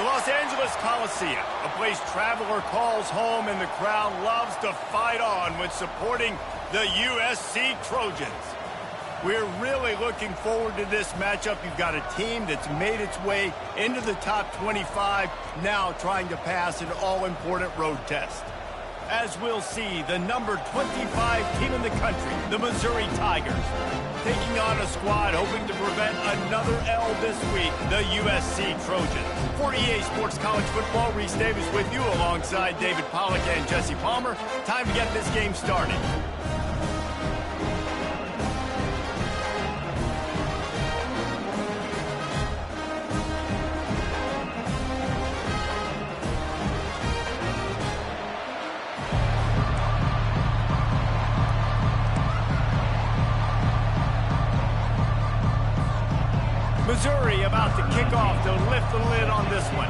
The Los Angeles Coliseum, a place traveler calls home and the crowd loves to fight on when supporting the USC Trojans. We're really looking forward to this matchup. You've got a team that's made its way into the top 25, now trying to pass an all-important road test. As we'll see, the number 25 team in the country, the Missouri Tigers, taking on a squad hoping to prevent another L this week, the USC Trojans. For EA Sports College Football, Reese Davis with you alongside David Pollack and Jesse Palmer. Time to get this game started. Missouri about to kick off to lift the lid on this one.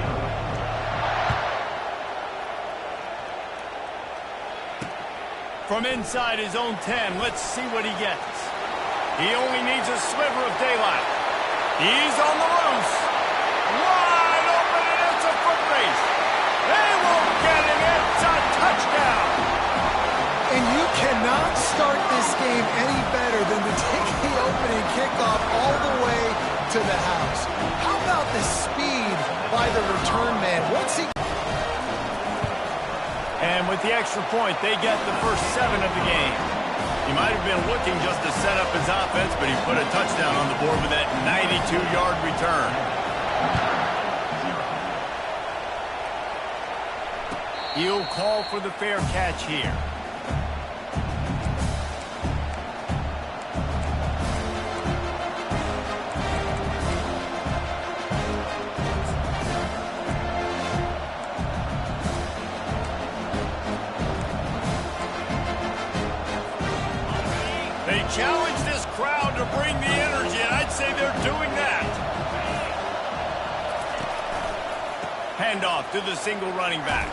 From inside his own 10, let's see what he gets. He only needs a sliver of daylight. He's on the loose. Wide open, and it's a foot race. They won't get him. It's a touchdown. And you cannot start this game any better than to take the opening kickoff all the way to the house. How about the speed by the return man? Once he... And with the extra point, they get the first 7 of the game. He might have been looking just to set up his offense, but he put a touchdown on the board with that 92-yard return. He'll call for the fair catch here. They challenge this crowd to bring the energy, and I'd say they're doing that. Handoff to the single running back.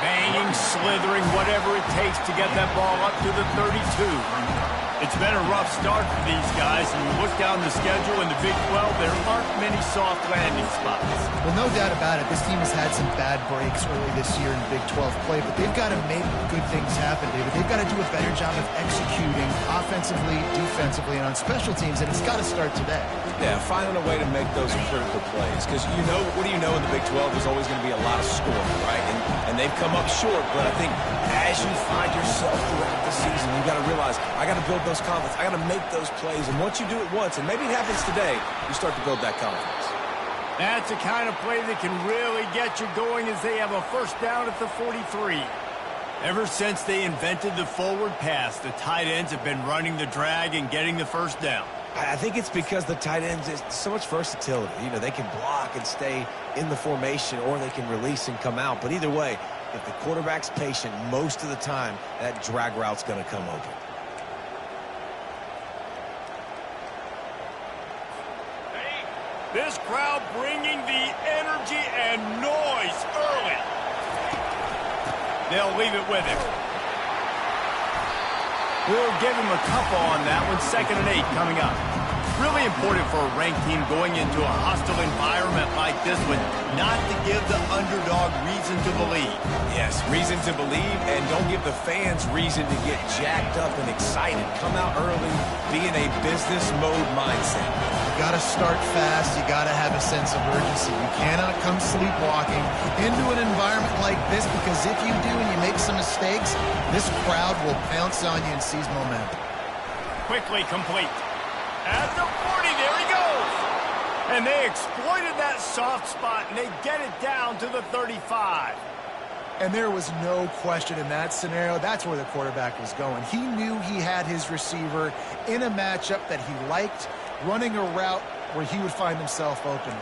Banging, slithering, whatever it takes to get that ball up to the 32. It's been a rough start for these guys, and you look down the schedule in the Big 12, there aren't many soft landing spots. Well, no doubt about it. This team has had some bad breaks early this year in Big 12 play, but they've got to make good things happen, David. They've got to do a better job of executing offensively, defensively, and on special teams, and it's got to start today. Yeah, finding a way to make those critical plays. Because you know, what do you know in the Big 12? There's always going to be a lot of scoring, right? And they've come up short, but I think as you find yourself throughout the season, you got to realize, I got to build those confidence. I got to make those plays. And once you do it once, and maybe it happens today, you start to build that confidence. That's the kind of play that can really get you going as they have a first down at the 43. Ever since they invented the forward pass, the tight ends have been running the drag and getting the first down. I think it's because the tight ends is so much versatility. You know, they can block and stay in the formation, or they can release and come out. But either way, if the quarterback's patient, most of the time, that drag route's going to come open. This crowd bringing the energy and noise early. They'll leave it with him. We'll give him a couple on that one. 2nd and 8 coming up. Really important for a ranked team going into a hostile environment like this one not to give the underdog reason to believe. Yes, reason to believe, and don't give the fans reason to get jacked up and excited. Come out early, be in a business mode mindset. You got to start fast. You got to have a sense of urgency. You cannot come sleepwalking into an environment like this, because if you do and you make some mistakes, this crowd will pounce on you and seize momentum. Quickly complete. At the 40, there he goes. And they exploited that soft spot, and they get it down to the 35. And there was no question in that scenario. That's where the quarterback was going. He knew he had his receiver in a matchup that he liked, running a route where he would find himself open.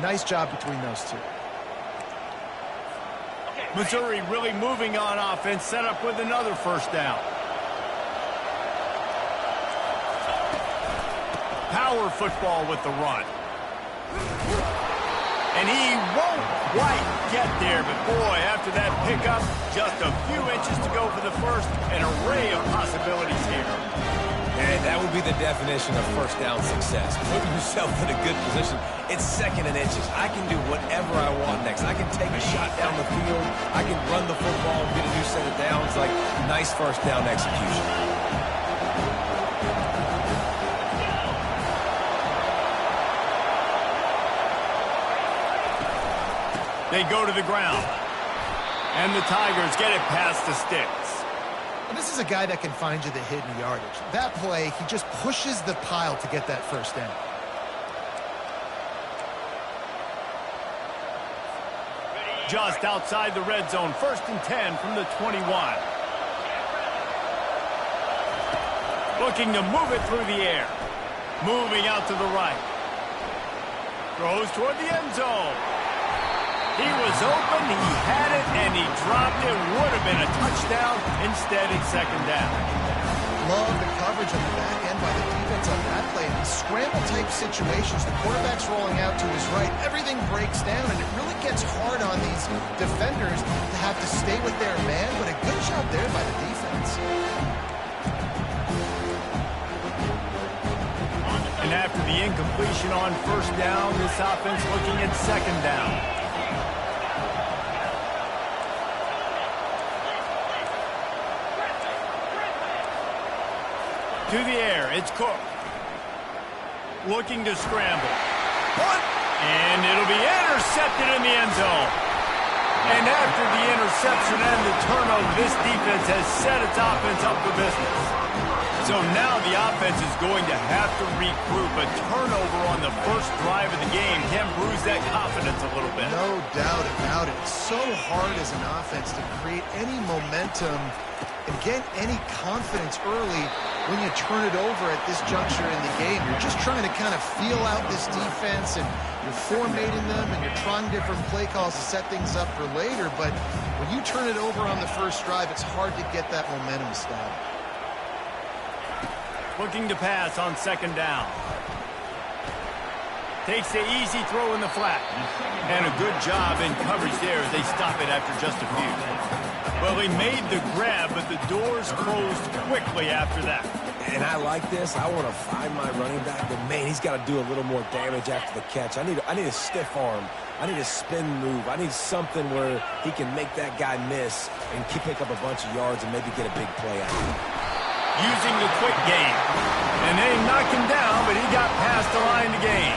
Nice job between those two. Missouri really moving on offense, set up with another first down. Power football with the run. And he won't quite get there, but boy, after that pickup, just a few inches to go for the first, an array of possibilities here. And that would be the definition of first down success. Putting yourself in a good position. It's second and inches. I can do whatever I want next. I can take a shot down the field. I can run the football and get a new set of downs. Like, nice first down execution. They go to the ground. And the Tigers get it past the sticks. And this is a guy that can find you the hidden yardage. That play, he just pushes the pile to get that first down. Just outside the red zone, 1st and 10 from the 21. Looking to move it through the air. Moving out to the right. Throws toward the end zone. He was open, he had it, and he dropped it. Would have been a touchdown. Instead, it's 2nd down. Love the coverage on the back end by the defense on that play. In scramble-type situations, the quarterback's rolling out to his right. Everything breaks down, and it really gets hard on these defenders to have to stay with their man, but a good job there by the defense. And after the incompletion on 1st down, this offense looking at 2nd down. To the air, it's Cook. Looking to scramble. And it'll be intercepted in the end zone. And after the interception and the turnover, this defense has set its offense up for business. So now the offense is going to have to regroup. A turnover on the first drive of the game can bruise that confidence a little bit. No doubt about it. It's so hard as an offense to create any momentum and get any confidence early when you turn it over at this juncture in the game. You're just trying to kind of feel out this defense, and you're formatting them, and you're trying different play calls to set things up for later. But when you turn it over on the first drive, it's hard to get that momentum started. Looking to pass on 2nd down. Takes the easy throw in the flat. And a good job in coverage there as they stop it after just a few. Well, he made the grab, but the doors closed quickly after that. And I like this. I want to find my running back, but, man, he's got to do a little more damage after the catch. I need a stiff arm. I need a spin move. I need something where he can make that guy miss and pick up a bunch of yards and maybe get a big play out of it. Using the quick game. And they knocked him down, but he got past the line to gain.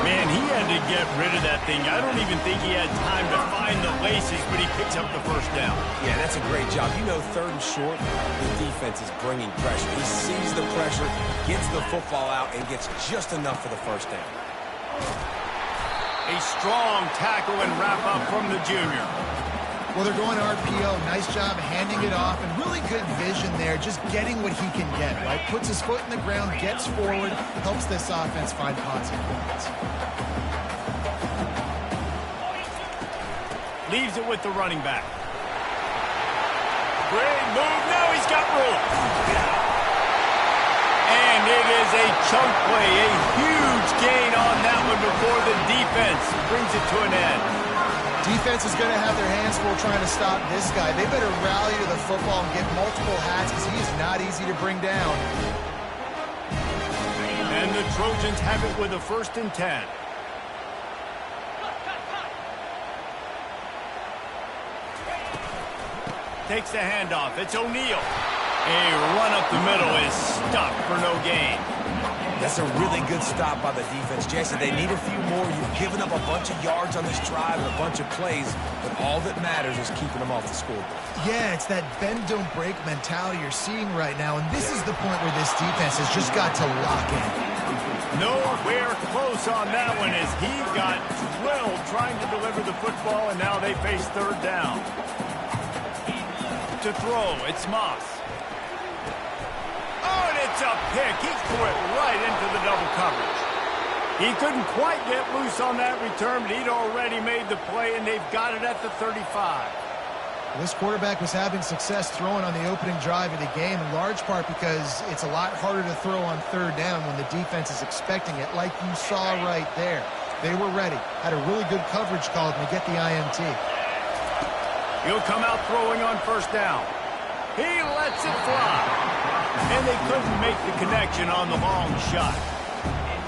Man, he had to get rid of that thing. I don't even think he had time to find the laces, but he picks up the first down. Yeah, that's a great job. You know, 3rd and short, the defense is bringing pressure. He sees the pressure, gets the football out, and gets just enough for the first down. A strong tackle and wrap-up from the junior. Well, they're going RPO. Nice job handing it off, and really good vision there, just getting what he can get, right? Puts his foot in the ground, gets forward, helps this offense find positive points. Leaves it with the running back. Great move. Now he's got room. And it is a chunk play, a huge gain on that one before the defense brings it to an end. Defense is going to have their hands full trying to stop this guy. They better rally to the football and get multiple hats because he is not easy to bring down. And the Trojans have it with a 1st and 10. Takes the handoff. It's O'Neal. A run up the middle is stopped for no gain. That's a really good stop by the defense. Jason, they need a few more. You've given up a bunch of yards on this drive and a bunch of plays, but all that matters is keeping them off the scoreboard. Yeah, it's that bend, don't break mentality you're seeing right now, and this is the point where this defense has just got to lock in. Nowhere close on that one as he got drilled trying to deliver the football, and now they face 3rd down. To throw, it's Moss. Oh, and it's a pick. He threw it right into the double coverage. He couldn't quite get loose on that return, but he'd already made the play, and they've got it at the 35. This quarterback was having success throwing on the opening drive of the game, in large part because it's a lot harder to throw on 3rd down when the defense is expecting it, like you saw right there. They were ready, had a really good coverage call, and they get the INT. He'll come out throwing on 1st down. He lets it fly. And they couldn't make the connection on the long shot.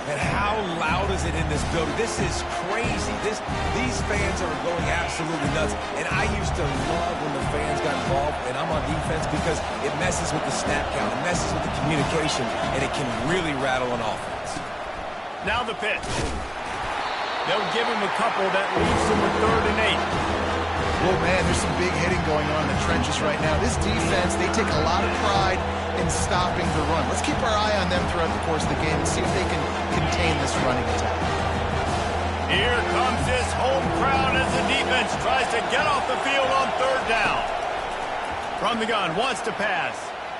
And how loud is it in this building? This is crazy. These fans are going absolutely nuts. And I used to love when the fans got involved, and I'm on defense because it messes with the snap count. It messes with the communication, and it can really rattle an offense. Now the pitch. They'll give him a couple that leaves him with 3rd and 8. Well, man, there's some big hitting going on in the trenches right now. This defense, they take a lot of pride in stopping the run. Let's keep our eye on them throughout the course of the game and see if they can contain this running attack. Here comes this home crowd as the defense tries to get off the field on 3rd down. From the gun, wants to pass.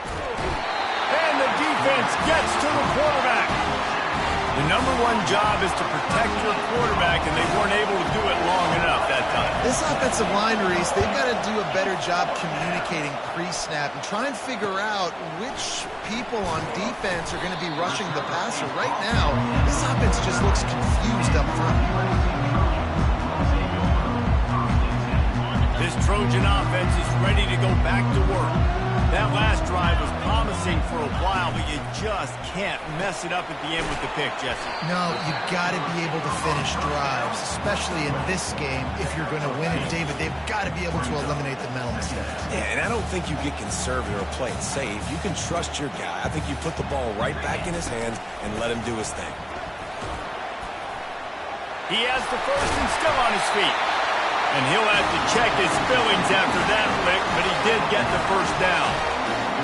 And the defense gets to the quarterback. The #1 job is to protect your quarterback, and they weren't able to do it long enough that time. This offensive line, Reese, they've got to do a better job communicating pre-snap and try and figure out which people on defense are going to be rushing the passer. Right now, this offense just looks confused up front. This Trojan offense is ready to go back to work. That last drive was promising for a while, but you just can't mess it up at the end with the pick, Jesse. No, you got to be able to finish drives, especially in this game. If you're going to win it, David, they've got to be able to eliminate the mental mistakes. Yeah, and I don't think you get conservative or play it safe. You can trust your guy. I think you put the ball right back in his hands and let him do his thing. He has the first and still on his feet. And he'll have to check his feelings after that lick, but he did get the first down.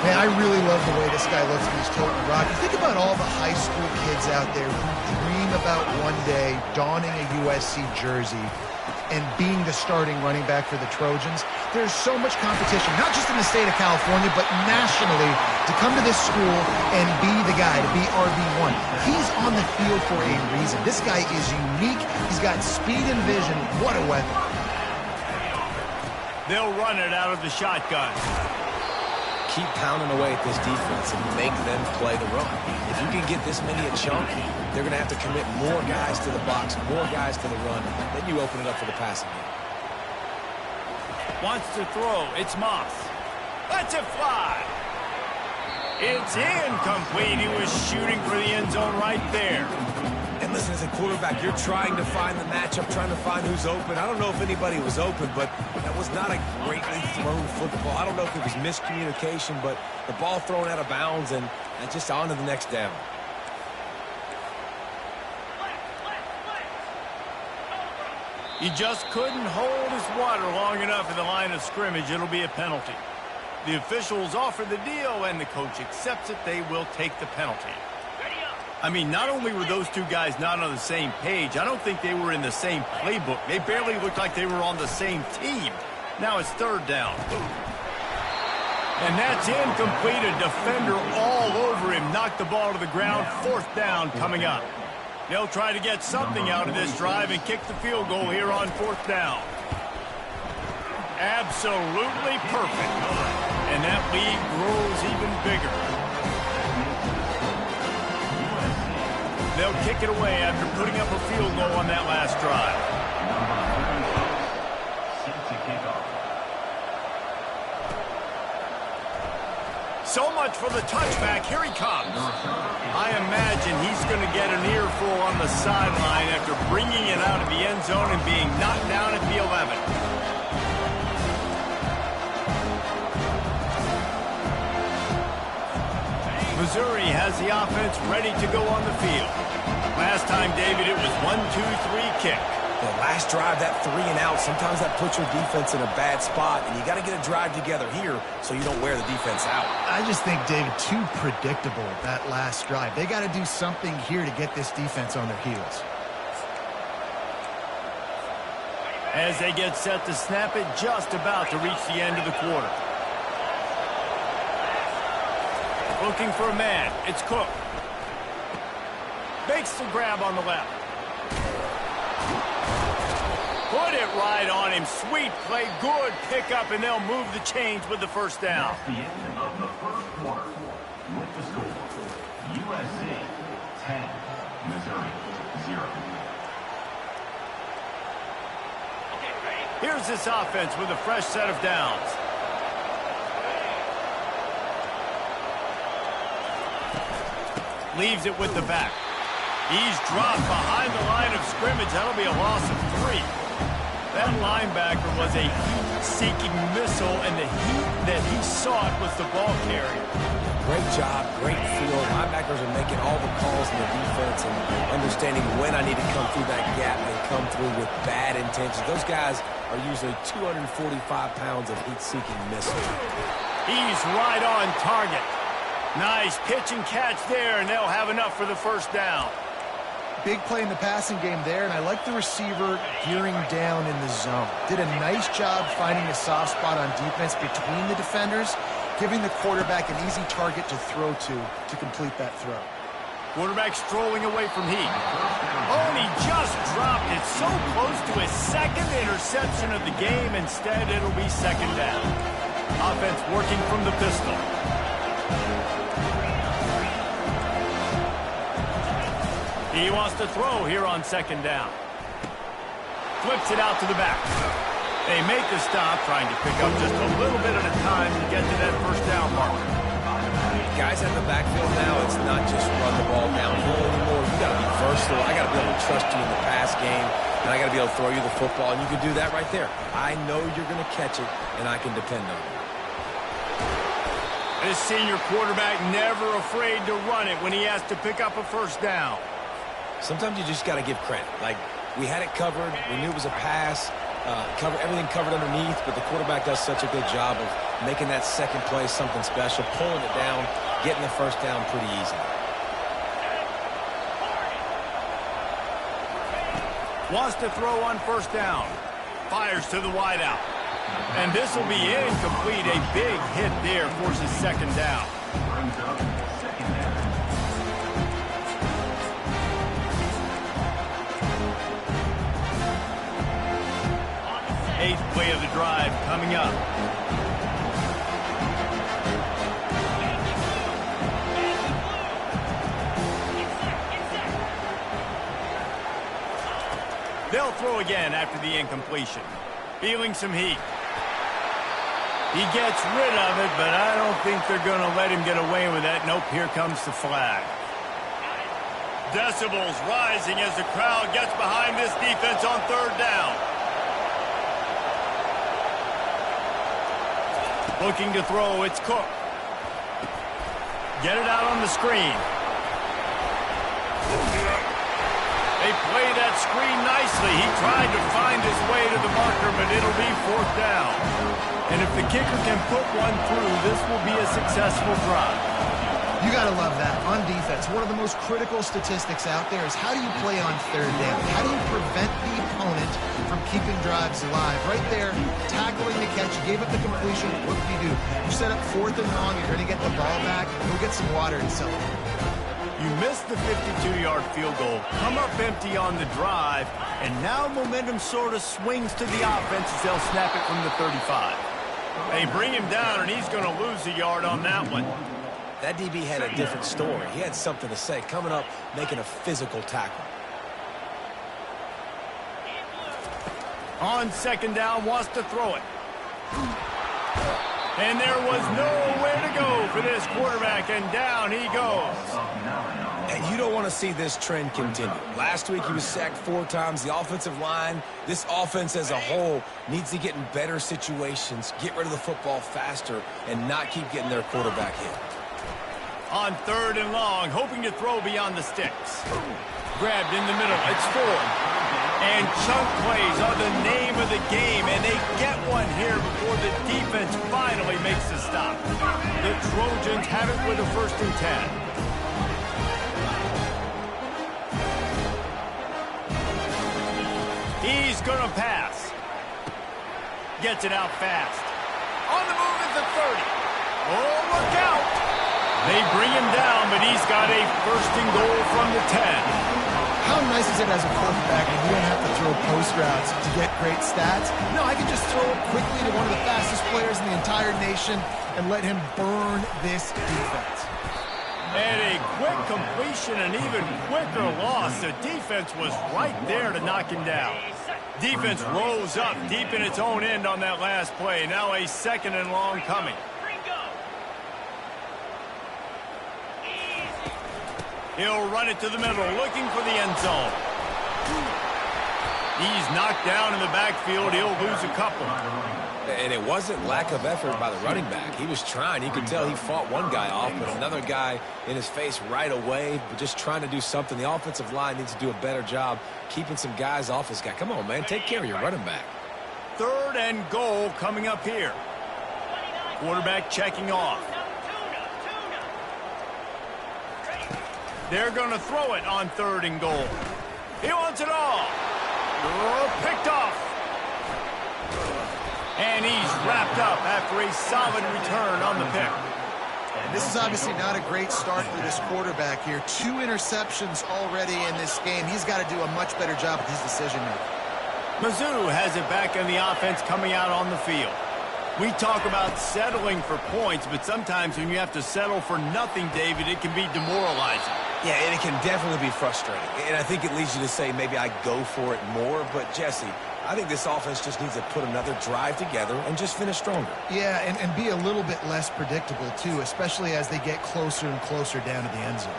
Man, I really love the way this guy looks when he's toting the rock. You think about all the high school kids out there who dream about one day donning a USC jersey and being the starting running back for the Trojans. There's so much competition, not just in the state of California, but nationally, to come to this school and be the guy, to be RB1. He's on the field for a reason. This guy is unique. He's got speed and vision. What a weapon. They'll run it out of the shotgun. Keep pounding away at this defense and make them play the run. If you can get this many a chunk, they're going to have to commit more guys to the box, more guys to the run. Then you open it up for the passing game. Wants to throw. It's Moss. Lets it fly. It's incomplete. He was shooting for the end zone right there. And listen, as a quarterback, you're trying to find the matchup, trying to find who's open. I don't know if anybody was open, but that was not a greatly thrown football. I don't know if it was miscommunication, but the ball thrown out of bounds and just on to the next down. He just couldn't hold his water long enough in the line of scrimmage. It'll be a penalty. The officials offer the deal, and the coach accepts it. They will take the penalty. I mean, not only were those two guys not on the same page, I don't think they were in the same playbook. They barely looked like they were on the same team. Now it's 3rd down. And that's incomplete. A defender all over him. Knocked the ball to the ground. 4th down coming up. They'll try to get something out of this drive and kick the field goal here on 4th down. Absolutely perfect. And that lead grows even bigger. They'll kick it away after putting up a field goal on that last drive. So much for the touchback. Here he comes. I imagine he's going to get an earful on the sideline after bringing it out of the end zone and being knocked down at the 11. Missouri has the offense ready to go on the field. Last time, David, it was 1-2-3 kick. The last drive, that 3 and out, sometimes that puts your defense in a bad spot, and you got to get a drive together here so you don't wear the defense out. I just think, David, too predictable, that last drive. They got to do something here to get this defense on their heels. As they get set to snap it, just about to reach the end of the quarter. Looking for a man. It's Cook. Makes the grab on the left. Put it right on him. Sweet play. Good pickup, and they'll move the chains with the 1st down. That's the end of the 1st quarter. With the score, USC 10, Missouri 0. Here's this offense with a fresh set of downs. Leaves it with the back. He's dropped behind the line of scrimmage. That'll be a loss of 3. That linebacker was a heat-seeking missile, and the heat that he sought was the ball carrier. Great job, great field. Linebackers are making all the calls in the defense and understanding when I need to come through that gap and come through with bad intentions. Those guys are usually 245 pounds of heat-seeking missiles. He's right on target. Nice pitch and catch there, and they'll have enough for the first down. Big play in the passing game there, and I like the receiver gearing down in the zone. Did a nice job finding a soft spot on defense between the defenders, giving the quarterback an easy target to throw to complete that throw. Quarterback strolling away from heat. Oh, and he just dropped it so close to his second interception of the game. Instead, it'll be second down. Offense working from the pistol. He wants to throw here on second down. Flips it out to the back. They make the stop, trying to pick up just a little bit at a time to get to that first down marker. Guys at the backfield now, it's not just run the ball downhill anymore. You got to be versatile. I got to be able to trust you in the pass game, and I got to be able to throw you the football, and you can do that right there. I know you're going to catch it, and I can depend on it. This senior quarterback never afraid to run it when he has to pick up a first down. Sometimes you just got to give credit. Like, we had it covered. We knew it was a pass. Everything covered underneath, but the quarterback does such a good job of making that second play something special, pulling it down, getting the first down pretty easy. Wants to throw on first down. Fires to the wideout. And this will be incomplete. A big hit there, forces second down. Brings up second down. Eighth play of the drive coming up. They'll throw again after the incompletion. Feeling some heat. He gets rid of it, but I don't think they're going to let him get away with that. Nope, here comes the flag. Decibels rising as the crowd gets behind this defense on third down. Looking to throw, it's Cook. Get it out on the screen. They play that screen nicely. He tried to find his way to the marker, but it'll be fourth down. And if the kicker can put one through, this will be a successful drive. You got to love that. On defense, one of the most critical statistics out there is how do you play on third down? How do you prevent the opponent from keeping drives alive? Right there, tackling the catch, you gave up the completion, what do? You set up fourth and long, you're going to get the ball back, go get some water and celebrate. You missed the 52-yard field goal, come up empty on the drive, and now momentum sort of swings to the offense as they'll snap it from the 35. They bring him down, and he's going to lose a yard on that one. That DB had a different story. He had something to say, coming up, making a physical tackle. On second down, wants to throw it. And there was nowhere to go for this quarterback, and down he goes. And you don't want to see this trend continue. Last week he was sacked 4 times. The offensive line, this offense as a whole, needs to get in better situations, get rid of the football faster, and not keep getting their quarterback hit. On third and long, hoping to throw beyond the sticks. Grabbed in the middle, it's 4. And chunk plays are the name of the game, and they get one here before the defense finally makes the stop. The Trojans have it with a 1st and 10. He's going to pass. Gets it out fast. On the move at the 30. Oh, look out. They bring him down, but he's got a 1st and goal from the 10. How nice is it as a quarterback when you don't have to throw post routes to get great stats? No, I can just throw it quickly to one of the fastest players in the entire nation and let him burn this defense. And a quick completion, an even quicker loss. The defense was right there to knock him down. Defense rose up deep in its own end on that last play. Now a 2nd and long coming. He'll run it to the middle, looking for the end zone. He's knocked down in the backfield. He'll lose a couple. And it wasn't lack of effort by the running back. He was trying. You could tell he fought one guy off, but another guy in his face right away, but just trying to do something. The offensive line needs to do a better job keeping some guys off his guy. Come on, man. Take care of your running back. 3rd and goal coming up here. Quarterback checking off. They're going to throw it on 3rd and goal. He wants it all. Picked off. And he's wrapped up after a solid return on the pick. And this is obviously not a great start for this quarterback here. 2 interceptions already in this game. He's got to do a much better job with his decision-making. Mizzou has it back in the offense coming out on the field. We talk about settling for points, but sometimes when you have to settle for nothing, David, it can be demoralizing. Yeah, and it can definitely be frustrating. And I think it leads you to say maybe I go for it more. But, Jesse, I think this offense just needs to put another drive together and just finish stronger. Yeah, and be a little bit less predictable, too, especially as they get closer and closer down to the end zone.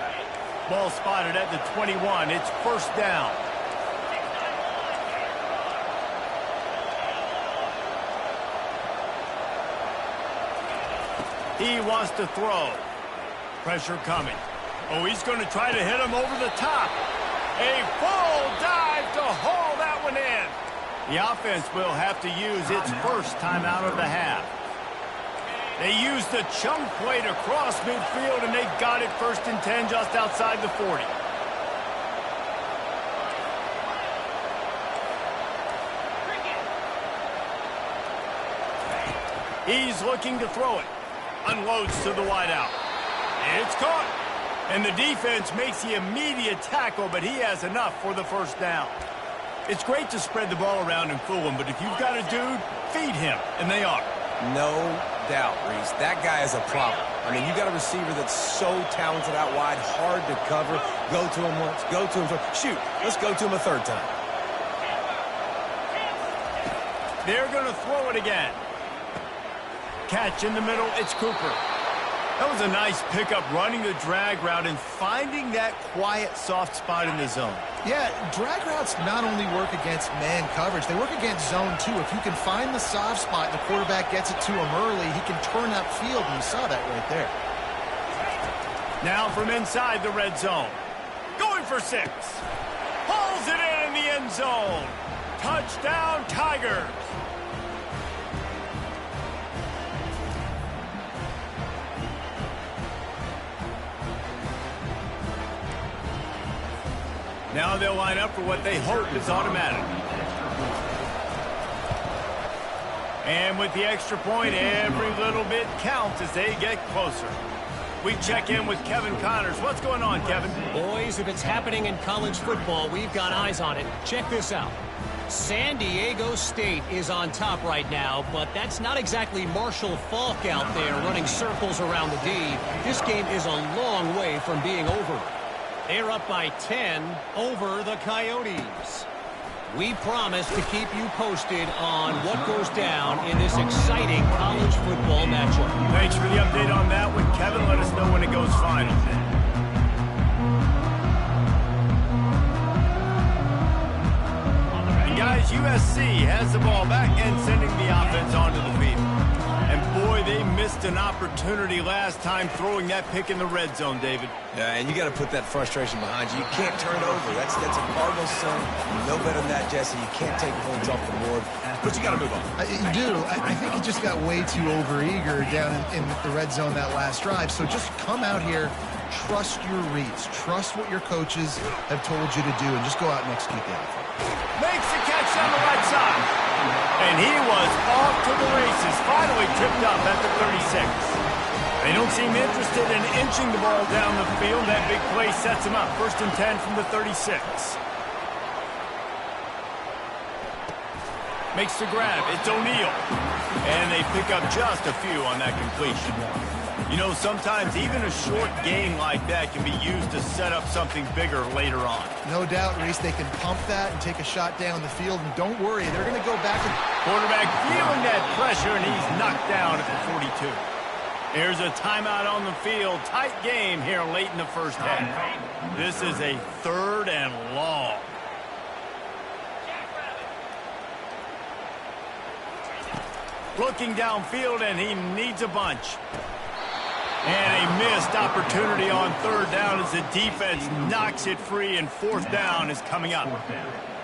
Ball spotted at the 21. It's 1st down. He wants to throw. Pressure coming. Oh, he's going to try to hit him over the top. A full dive to haul that one in. The offense will have to use its first timeout of the half. They used the chunk play to cross midfield, and they got it 1st and 10 just outside the 40. He's looking to throw it. Unloads to the wideout. It's caught. And the defense makes the immediate tackle, but he has enough for the 1st down. It's great to spread the ball around and fool him, but if you've got a dude, feed him, and they are. No doubt, Reese. That guy is a problem. I mean, you got a receiver that's so talented out wide, hard to cover. Go to him once, go to him twice. Shoot, let's go to him a 3rd time. They're going to throw it again. Catch in the middle, it's Cooper. That was a nice pickup, running the drag route and finding that quiet, soft spot in the zone. Yeah, drag routes not only work against man coverage, they work against zone too. If you can find the soft spot and the quarterback gets it to him early, he can turn upfield, and you saw that right there. Now from inside the red zone. Going for 6. Pulls it in the end zone. Touchdown, Tigers. Now they'll line up for what they hope is automatic. And with the extra point, every little bit counts as they get closer. We check in with Kevin Connors. What's going on, Kevin? Boys, if it's happening in college football, we've got eyes on it. Check this out. San Diego State is on top right now, but that's not exactly Marshall Faulk out there running circles around the D. This game is a long way from being over. They're up by 10 over the Coyotes. We promise to keep you posted on what goes down in this exciting college football matchup. Thanks for the update on that one, Kevin. Let us know when it goes final. And guys, USC has the ball back and sending the offense onto the field. And boy, they missed an opportunity last time throwing that pick in the red zone, David. Yeah, and you got to put that frustration behind you. You can't turn it over. That's a Cardinals son. You know better than that, Jesse. You can't take points off the board, but you got to move on. You do. I think he just got way too overeager down in the red zone that last drive. So just come out here, trust your reads, trust what your coaches have told you to do, and just go out and execute the offense. Makes the catch on the right side. And he was off to the races, finally tripped up at the 36. They don't seem interested in inching the ball down the field. That big play sets him up. 1st and 10 from the 36. Makes the grab. It's O'Neal. And they pick up just a few on that completion. You know, sometimes even a short game like that can be used to set up something bigger later on. No doubt, Reese, they can pump that and take a shot down the field. And don't worry, they're going to go back. Quarterback feeling that pressure, and he's knocked down at the 42. Here's a timeout on the field. Tight game here late in the first half. This is a 3rd and long. Looking downfield, and he needs a bunch. And a missed opportunity on 3rd down as the defense knocks it free, and 4th down is coming up.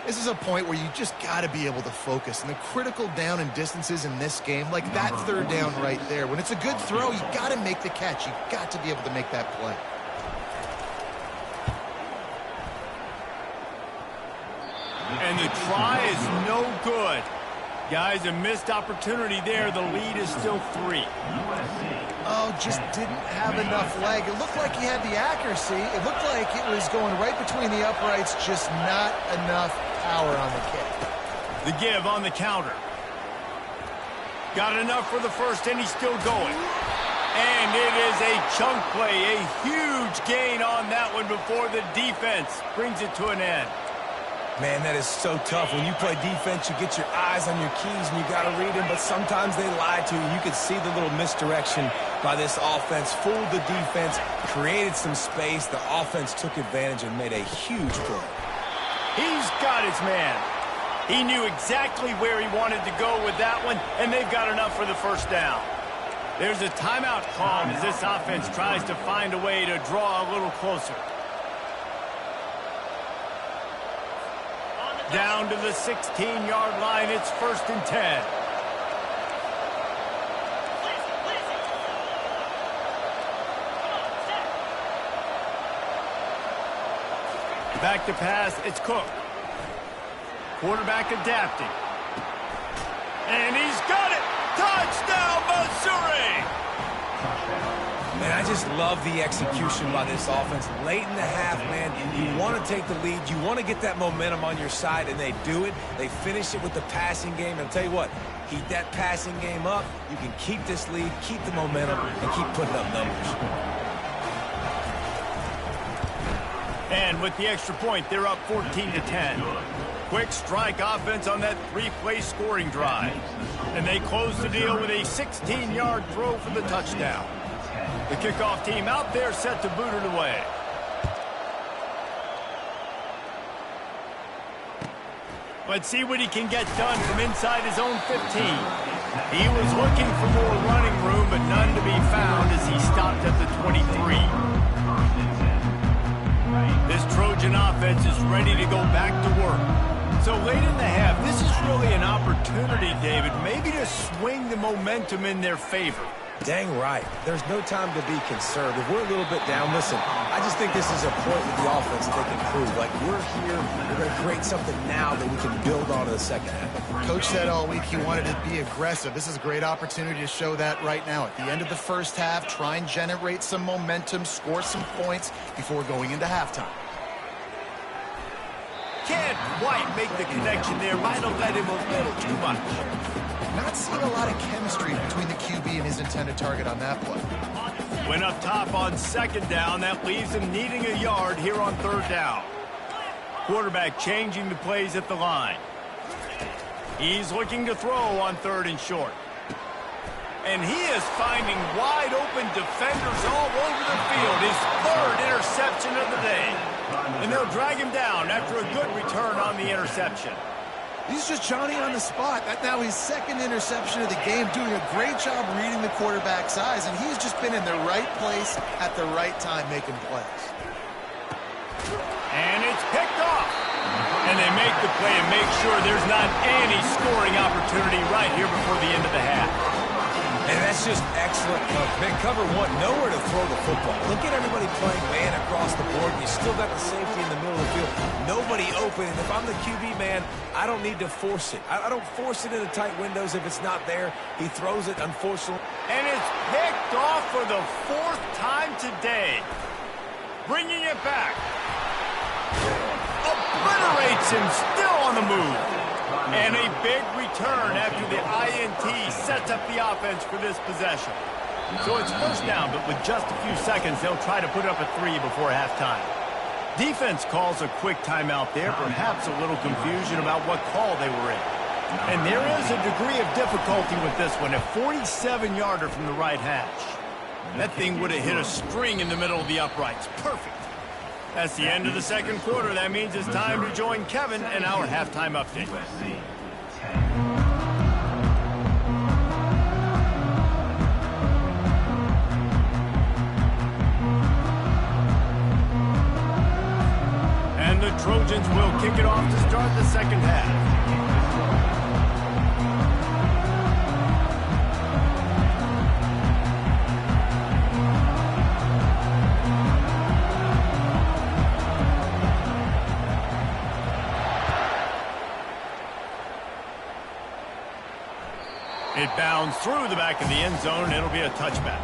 This is a point where you just got to be able to focus. And the critical down and distances in this game, like that 3rd down right there, when it's a good throw, you got to make the catch. You got to be able to make that play. And the try is no good. Guys, a missed opportunity there. The lead is still 3. Oh, just didn't have enough leg. It looked like he had the accuracy. It looked like it was going right between the uprights, just not enough power on the kick. The give on the counter. Got enough for the first, and he's still going. And it is a chunk play, a huge gain on that one before the defense brings it to an end. Man, that is so tough. When you play defense, you get your eyes on your keys and you got to read them, but sometimes they lie to you. You could see the little misdirection by this offense, fooled the defense, created some space. The offense took advantage and made a huge play. He's got his man. He knew exactly where he wanted to go with that one, and they've got enough for the first down. There's a timeout called as this offense tries to find a way to draw a little closer. Down to the 16-yard line. It's 1st and 10. Back to pass. It's Cook. Quarterback adapting. And he's got it. Touchdown, Missouri! Man, I just love the execution by this offense. Late in the half, man, you want to take the lead. You want to get that momentum on your side, and they do it. They finish it with the passing game. And I'll tell you what, keep that passing game up. You can keep this lead, keep the momentum, and keep putting up numbers. And with the extra point, they're up 14-10. Quick strike offense on that 3-play scoring drive. And they close the deal with a 16-yard throw for the touchdown. The kickoff team out there set to boot it away. Let's see what he can get done from inside his own 15. He was looking for more running room, but none to be found as he stopped at the 23. This Trojan offense is ready to go back to work. So late in the half, this is really an opportunity, David, maybe to swing the momentum in their favor. Dang right. There's no time to be concerned. If we're a little bit down, listen, I just think this is a point with the offense that they can prove. Like, we're here, we're going to create something now that we can build on in the second half. Coach said all week he wanted to be aggressive. This is a great opportunity to show that right now. At the end of the first half, try and generate some momentum, score some points before going into halftime. Can't quite make the connection there. Might have let him a little too much. Not seeing a lot of chemistry between the QB and his intended target on that play. Went up top on 2nd down. That leaves him needing a yard here on 3rd down. Quarterback changing the plays at the line. He's looking to throw on 3rd and short. And he is finding wide open defenders all over the field. His 3rd interception of the day. And they'll drag him down after a good return on the interception. He's just Johnny on the spot. That's now his 2nd interception of the game, doing a great job reading the quarterback's eyes, and he's just been in the right place at the right time making plays. And it's picked off. And they make the play and make sure there's not any scoring opportunity right here before the end of the half. And that's just excellent coverage. Man, cover one, nowhere to throw the football. Look at everybody playing man across the board. You still got the safety in the middle of the field. Nobody open. And if I'm the QB, man, I don't need to force it. I don't force it into tight windows if it's not there. He throws it, unfortunately. And it's picked off for the 4th time today. Bringing it back. Obliterates him, still on the move. And a big return after the INT sets up the offense for this possession. So it's 1st down, but with just a few seconds, they'll try to put up a 3 before halftime. Defense calls a quick timeout there, perhaps a little confusion about what call they were in. And there is a degree of difficulty with this one, a 47-yarder from the right hash. That thing would have hit a string in the middle of the uprights. Perfect. That's the end of the second quarter. That means it's time to join Kevin in our halftime update. USC 10. And the Trojans will kick it off to start the second half. It bounds through the back of the end zone, and it'll be a touchback.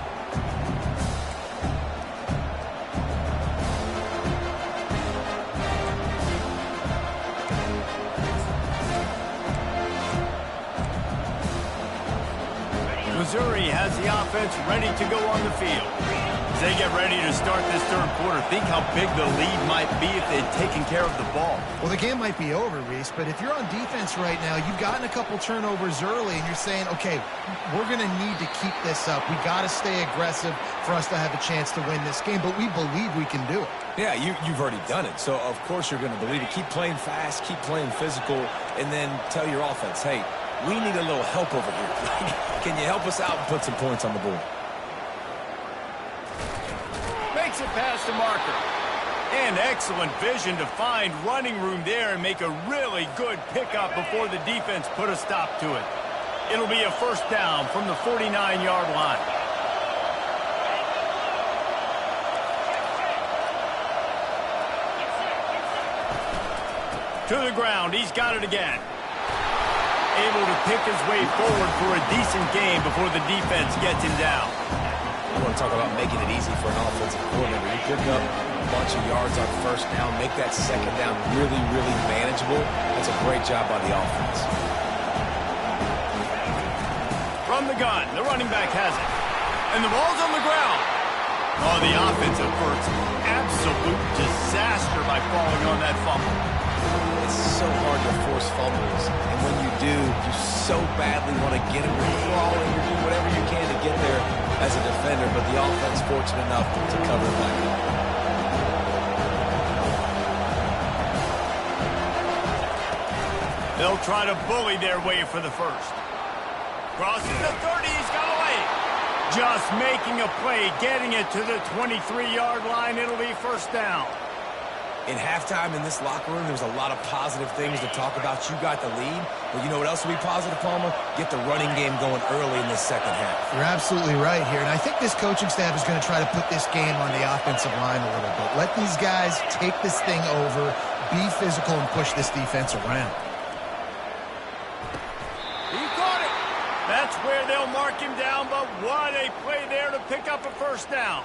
Missouri has the offense ready to go on the field. As they get ready to start this third quarter, think how big the lead might be if they'd taken care of the ball. Well, the game might be over, Reese, but if you're on defense right now, you've gotten a couple turnovers early, and you're saying, okay, we're going to need to keep this up. We got to stay aggressive for us to have a chance to win this game, but we believe we can do it. Yeah, you've already done it, so of course you're going to believe it. Keep playing fast, keep playing physical, and then tell your offense, hey, we need a little help over here. Can you help us out and put some points on the board? Makes it past the marker. And excellent vision to find running room there and make a really good pickup before the defense put a stop to it. It'll be a first down from the 49-yard line. To the ground. He's got it again. Able to pick his way forward for a decent game before the defense gets him down. You want to talk about making it easy for an offensive coordinator. You pick up a bunch of yards on first down, make that second down really, really manageable. That's a great job by the offense. From the gun, the running back has it. And the ball's on the ground. Oh, the offense averts absolute disaster by falling on that fumble. It's so hard to force fumbles, and when you do, you so badly want to get them. You're crawling, you're doing whatever you can to get there as a defender, but the offense fortunate enough to cover it back up. They'll try to bully their way for the first. Crosses the 30, he's got away. Just making a play, getting it to the 23-yard line. It'll be first down. In halftime in this locker room, there was a lot of positive things to talk about. You got the lead, but you know what else will be positive, Palmer? Get the running game going early in this second half. You're absolutely right here, and I think this coaching staff is going to try to put this game on the offensive line a little bit. Let these guys take this thing over, be physical, and push this defense around. He caught it. That's where they'll mark him down, but what a play there to pick up a first down.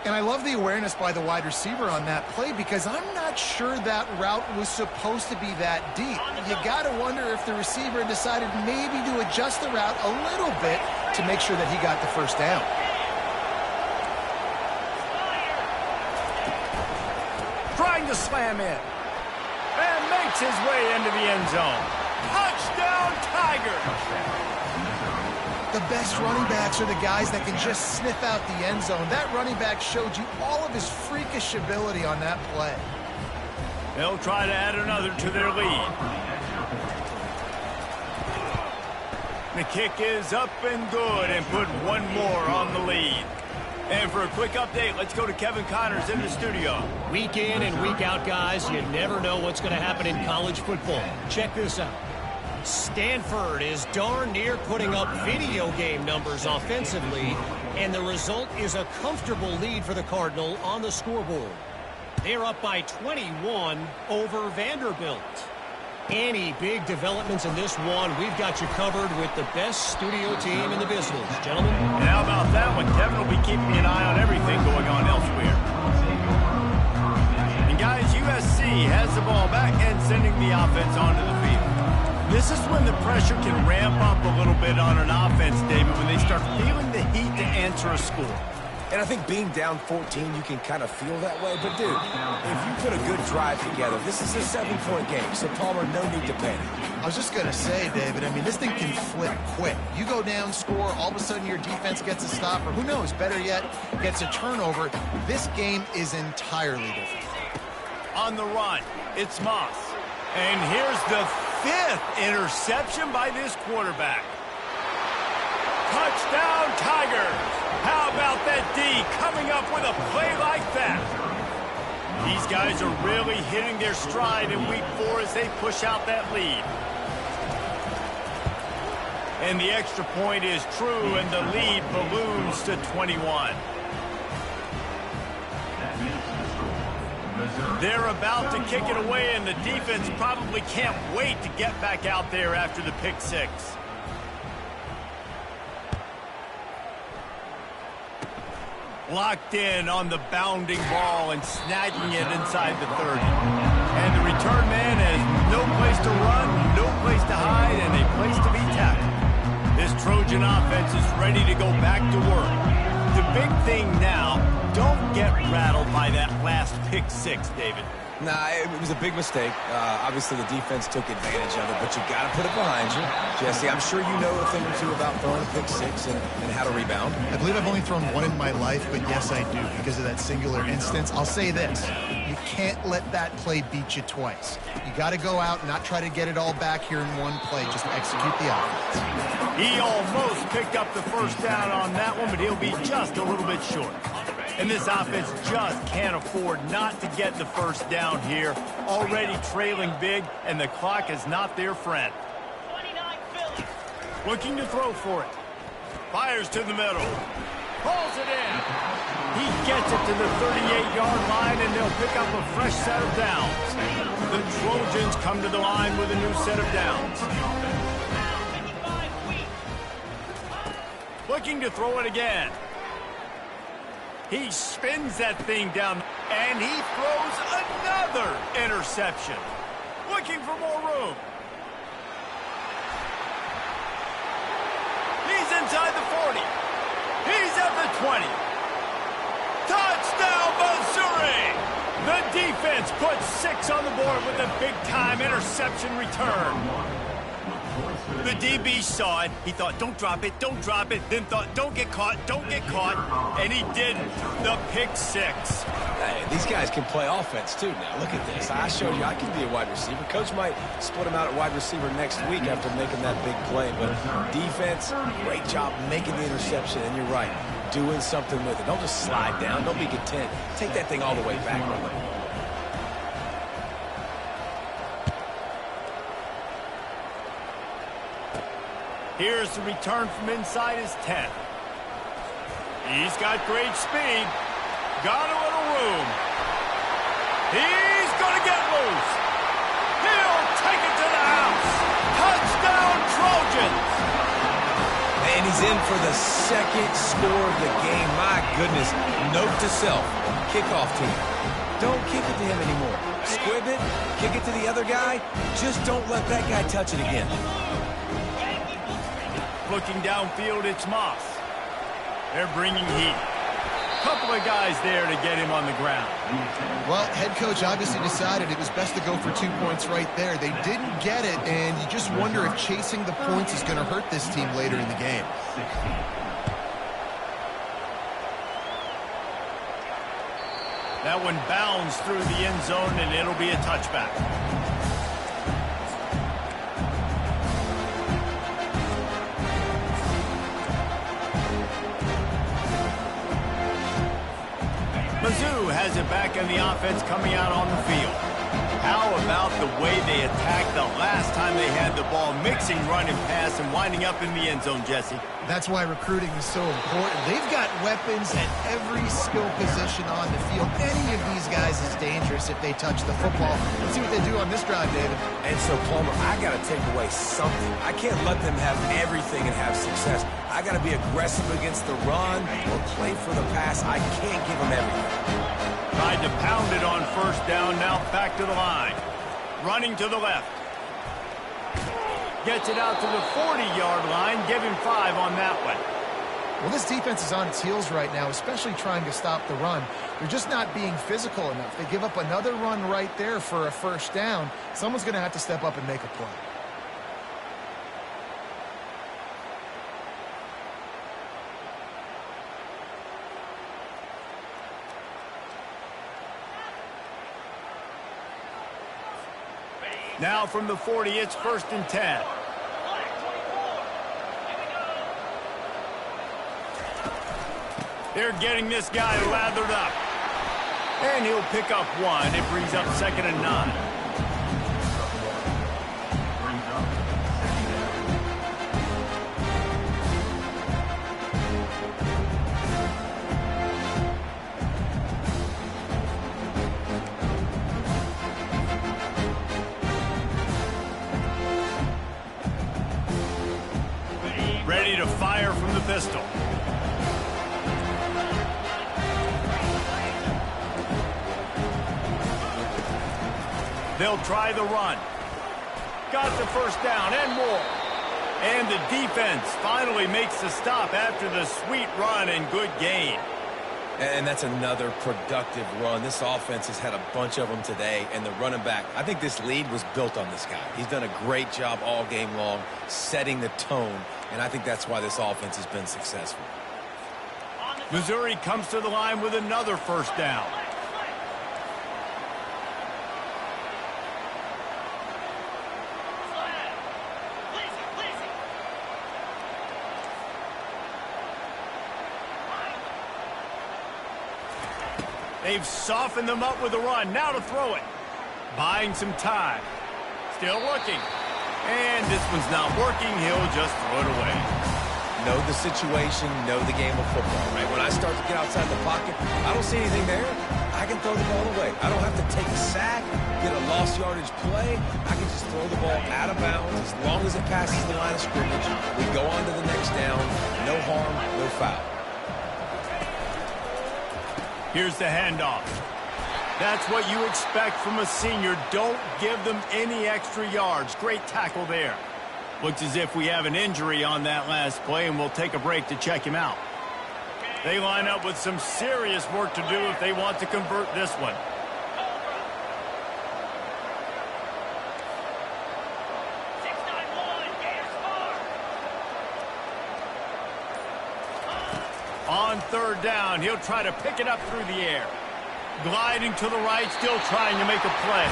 And I love the awareness by the wide receiver on that play because I'm not sure that route was supposed to be that deep. You got to wonder if the receiver decided maybe to adjust the route a little bit to make sure that he got the first down. Trying to slam in. And makes his way into the end zone. Touchdown, Tigers! The best running backs are the guys that can just sniff out the end zone. That running back showed you all of his freakish ability on that play. They'll try to add another to their lead. The kick is up and good and put one more on the lead. And for a quick update, let's go to Kevin Connors in the studio. Week in and week out, guys, you never know what's going to happen in college football. Check this out. Stanford is darn near putting up video game numbers offensively, and the result is a comfortable lead for the Cardinal on the scoreboard. They're up by 21 over Vanderbilt. Any big developments in this one, we've got you covered with the best studio team in the business, gentlemen. And how about that one? Kevin will be keeping an eye on everything going on elsewhere. And guys, USC has the ball back and sending the offense onto the field. This is when the pressure can ramp up a little bit on an offense, David, when they start feeling the heat to answer a score. And I think being down 14, you can kind of feel that way. But, dude, if you put a good drive together, this is a 7-point game. So, Palmer, no need to panic. I was just going to say, David, I mean, this thing can flip quick. You go down, score, all of a sudden your defense gets a stop, or who knows, better yet, gets a turnover. This game is entirely different. On the run, it's Moss. And here's the 5th interception by this quarterback. Touchdown, Tigers! How about that D coming up with a play like that? These guys are really hitting their stride in week 4 as they push out that lead. And the extra point is true, and the lead balloons to 21. They're about to kick it away, and the defense probably can't wait to get back out there after the pick 6. Locked in on the bounding ball and snagging it inside the 30. And the return man has no place to run, no place to hide, and a place to be tackled. This Trojan offense is ready to go back to work. The big thing now, don't get rattled by that last pick 6, David. Nah, it was a big mistake. Obviously, the defense took advantage of it, but you got to put it behind you. Jesse, I'm sure you know a thing or two about throwing a pick 6 and how to rebound. I believe I've only thrown one in my life, but yes, I do, because of that singular instance. I'll say this. You can't let that play beat you twice. You got to go out and not try to get it all back here in one play. Just execute the offense. He almost picked up the first down on that one, but he'll be just a little bit short. And this offense just can't afford not to get the first down here. Already trailing big, and the clock is not their friend. 29 Phillies. Looking to throw for it. Fires to the middle. Pulls it in. He gets it to the 38-yard line, and they'll pick up a fresh set of downs. The Trojans come to the line with a new set of downs. Looking to throw it again. He spins that thing down, and he throws another interception. Looking for more room. He's inside the 40. He's at the 20. Touchdown, Missouri! The defense puts 6 on the board with a big-time interception return. The DB saw it. He thought, don't drop it, then thought, don't get caught, and he didn't. The pick 6. Hey, these guys can play offense, too, now. Look at this. I showed you I can be a wide receiver. Coach might split him out at wide receiver next week after making that big play, but defense, great job making the interception, and you're right, doing something with it. Don't just slide down. Don't be content. Take that thing all the way back. Here's the return from inside his 10. He's got great speed. Got a little room. He's going to get loose. He'll take it to the house. Touchdown, Trojans. And he's in for the second score of the game. My goodness. Note to self. Kickoff team. Don't kick it to him anymore. Squib it. Kick it to the other guy. Just don't let that guy touch it again. Looking downfield, it's Moss. They're bringing heat. Couple of guys there to get him on the ground. Well, head coach obviously decided it was best to go for 2 points right there. They didn't get it, and you just wonder if chasing the points is going to hurt this team later in the game. That one bounds through the end zone, and it'll be a touchback. Mizzou has it back in the offense coming out on the field. How about the way they attacked the last time they had the ball, mixing run and pass and winding up in the end zone, Jesse? That's why recruiting is so important. They've got weapons at every skill position on the field. Any of these guys is dangerous if they touch the football. Let's see what they do on this drive, David. And so, Palmer, I got to take away something. I can't let them have everything and have success. I got to be aggressive against the run or play for the pass. I can't give them everything. Tried to pound it on first down, now back to the line. Running to the left. Gets it out to the 40-yard line. Give him 5 on that one. Well, this defense is on its heels right now, especially trying to stop the run. They're just not being physical enough. They give up another run right there for a first down. Someone's going to have to step up and make a play. Now from the 40, it's 1st and 10. They're getting this guy lathered up. And he'll pick up 1. It brings up 2nd and 9. Ready to fire from the pistol. They'll try the run. Got the first down and more. And the defense finally makes the stop after the sweet run and good gain. And that's another productive run. This offense has had a bunch of them today, and the running back, I think this lead was built on this guy. He's done a great job all game long setting the tone, and I think that's why this offense has been successful. Missouri comes to the line with another first down. They've softened them up with a run. Now to throw it. Buying some time. Still looking. And this one's not working. He'll just throw it away. Know the situation, know the game of football, right? When I start to get outside the pocket, I don't see anything there. I can throw the ball away. I don't have to take a sack, get a lost yardage play. I can just throw the ball out of bounds as long as it passes the line of scrimmage. We go on to the next down. No harm, no foul. Here's the handoff. That's what you expect from a senior. Don't give them any extra yards. Great tackle there. Looks as if we have an injury on that last play, and we'll take a break to check him out. They line up with some serious work to do if they want to convert this one. On 3rd down, he'll try to pick it up through the air. Gliding to the right, still trying to make a play.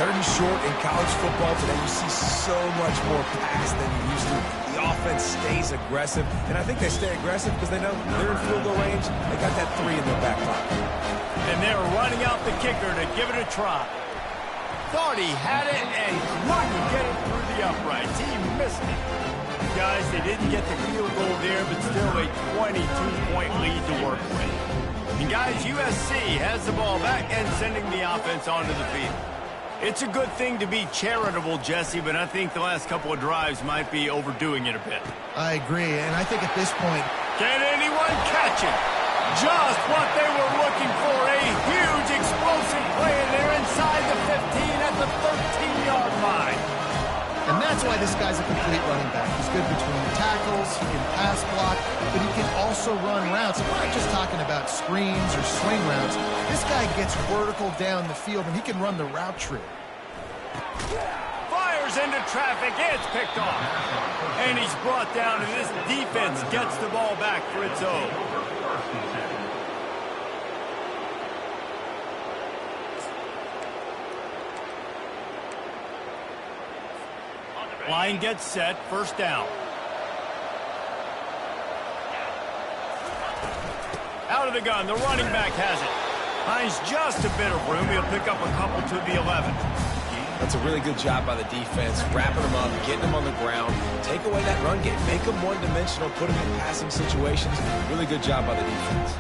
3rd and short in college football today, you see so much more pass than you used to. The offense stays aggressive, and I think they stay aggressive because they know they're in field goal range. They got that 3 in their back pocket. And they're running out the kicker to give it a try. Thought he had it and couldn't get it through the uprights. He missed it. Guys, they didn't get the field goal there, but still a 22-point lead to work with. And guys, USC has the ball back and sending the offense onto the field. It's a good thing to be charitable, Jesse, but I think the last couple of drives might be overdoing it a bit. I agree, and I think at this point... Can anyone catch it? Just what they were looking for. A huge explosive play, and they're inside the 15 at the 13-yard line. And that's why this guy's a complete running back. He's good between the tackles, he can pass block, but he can also run routes. And we're not just talking about screens or swing routes. This guy gets vertical down the field, and he can run the route tree. Fires into traffic, it's picked off. And he's brought down, and this defense gets the ball back for its own. Line gets set, 1st down. Out of the gun, the running back has it. Finds just a bit of room. He'll pick up a couple to the 11. That's a really good job by the defense, wrapping them up, getting them on the ground, take away that run game, make them one-dimensional, put them in passing situations. Really good job by the defense.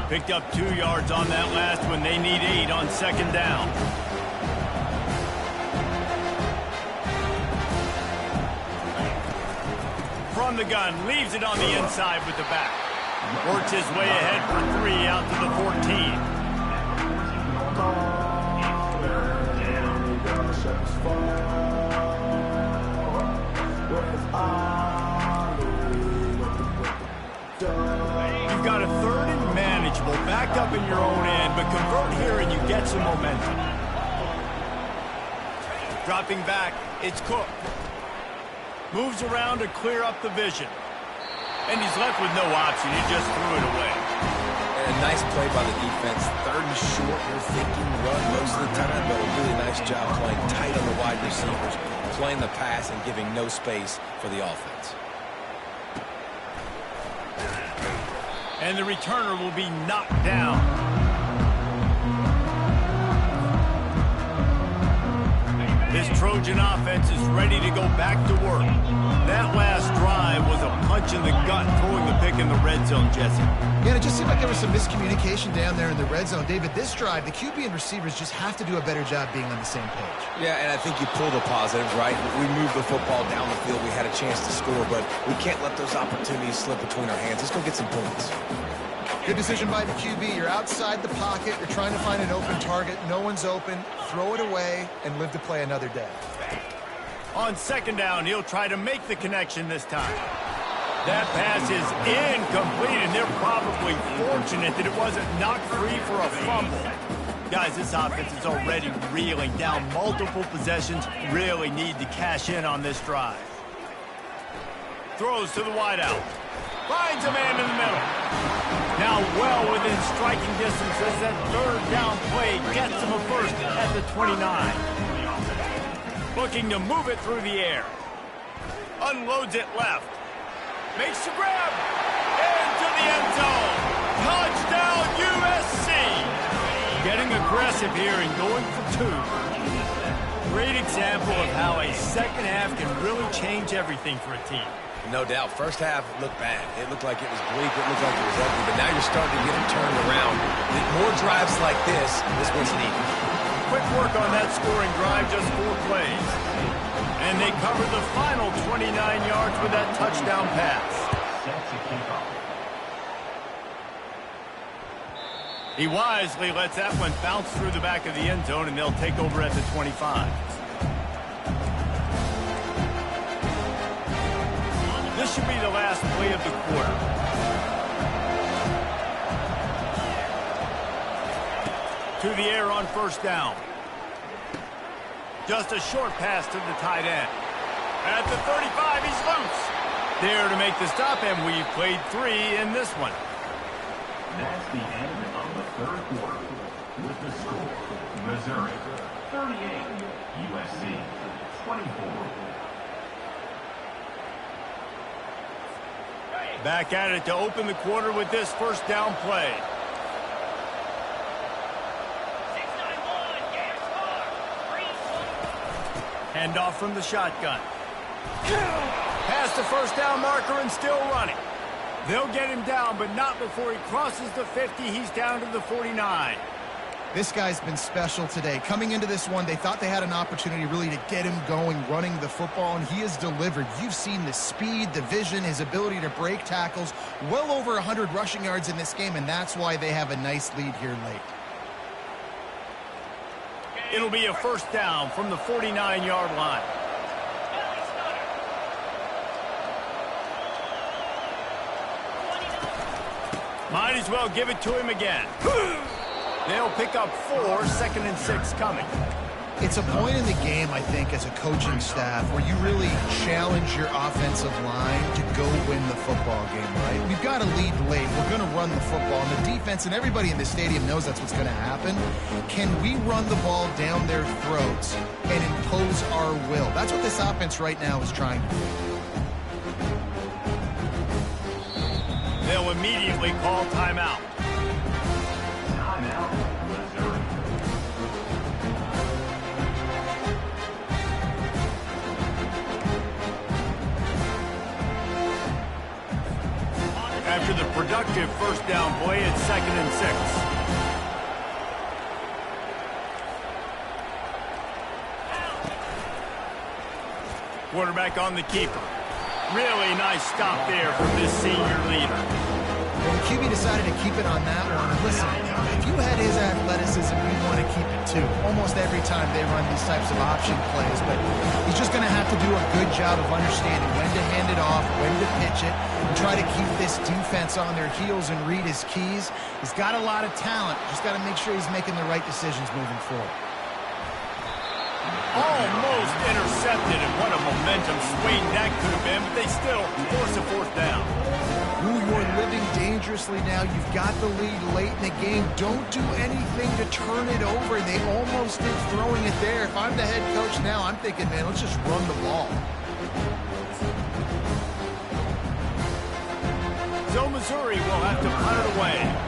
Picked up 2 yards on that last one. They need 8 on 2nd down. From the gun, leaves it on the inside with the back. Works his way ahead for 3 out to the 14. You've got a third and manageable, backed up in your own end, but convert here and you get some momentum. Dropping back, it's Cook. Moves around to clear up the vision. And he's left with no option. He just threw it away. And a nice play by the defense. Third and short, you're thinking run most of the time, but a really nice job playing tight on the wide receivers, playing the pass and giving no space for the offense. And the returner will be knocked down. This Trojan offense is ready to go back to work. That last drive was a punch in the gut, throwing the pick in the red zone, Jesse. Yeah, and it just seemed like there was some miscommunication down there in the red zone. David, this drive, the QB and receivers just have to do a better job being on the same page. Yeah, and I think you pull the positives, right? We moved the football down the field. We had a chance to score, but we can't let those opportunities slip between our hands. Let's go get some points. Good decision by the QB. You're outside the pocket. You're trying to find an open target. No one's open. Throw it away and live to play another day. On second down, he'll try to make the connection this time. That pass is incomplete, and they're probably fortunate that it wasn't knocked free for a fumble. Guys, this offense is already reeling down multiple possessions. Really need to cash in on this drive. Throws to the wideout. Finds a man in the middle. Now well within striking distance as that third down play gets him a first at the 29. Looking to move it through the air. Unloads it left. Makes the grab. Into the end zone. Touchdown USC. Getting aggressive here and going for two. Great example of how a second half can really change everything for a team. No doubt. First half looked bad. It looked like it was bleak. It looked like it was ugly. But now you're starting to get it turned around. More drives like this is what's needed. Quick work on that scoring drive, just 4 plays. And they cover the final 29 yards with that touchdown pass. He wisely lets that one bounce through the back of the end zone, and they'll take over at the 25. This should be the last play of the quarter. To the air on first down. Just a short pass to the tight end. At the 35, he's loose. There to make the stop, and we've played 3 in this one. That's the end of the third quarter. With the score, Missouri 38, USC 24. Back at it to open the quarter with this first down play. 691, game score. Handoff from the shotgun. Past the first down marker and still running. They'll get him down, but not before he crosses the 50. He's down to the 49. This guy's been special today. Coming into this one, they thought they had an opportunity really to get him going, running the football, and he has delivered. You've seen the speed, the vision, his ability to break tackles. Well over 100 rushing yards in this game, and that's why they have a nice lead here late. It'll be a first down from the 49-yard line. Might as well give it to him again. They'll pick up 4, second and 6 coming. It's a point in the game, I think, as a coaching staff where you really challenge your offensive line to go win the football game, right? We've got to lead late. We're going to run the football. And the defense and everybody in the stadium knows that's what's going to happen. Can we run the ball down their throats and impose our will? That's what this offense right now is trying to do. They'll immediately call timeout. Timeout, Missouri. After the productive first down play, it's second and 6. Quarterback on the keeper. Really nice stop there from this senior leader. Well, the QB decided to keep it on that one. And listen, if you had his athleticism, you'd want to keep it too. Almost every time they run these types of option plays, but he's just going to have to do a good job of understanding when to hand it off, when to pitch it, and try to keep this defense on their heels and read his keys. He's got a lot of talent. Just got to make sure he's making the right decisions moving forward. Almost intercepted, and what a momentum swing that could have been, but they still force a fourth down. Ooh, you're living dangerously now. You've got the lead late in the game. Don't do anything to turn it over. And they almost did throwing it there. If I'm the head coach now, I'm thinking, man, let's just run the ball. So Missouri will have to punt it away.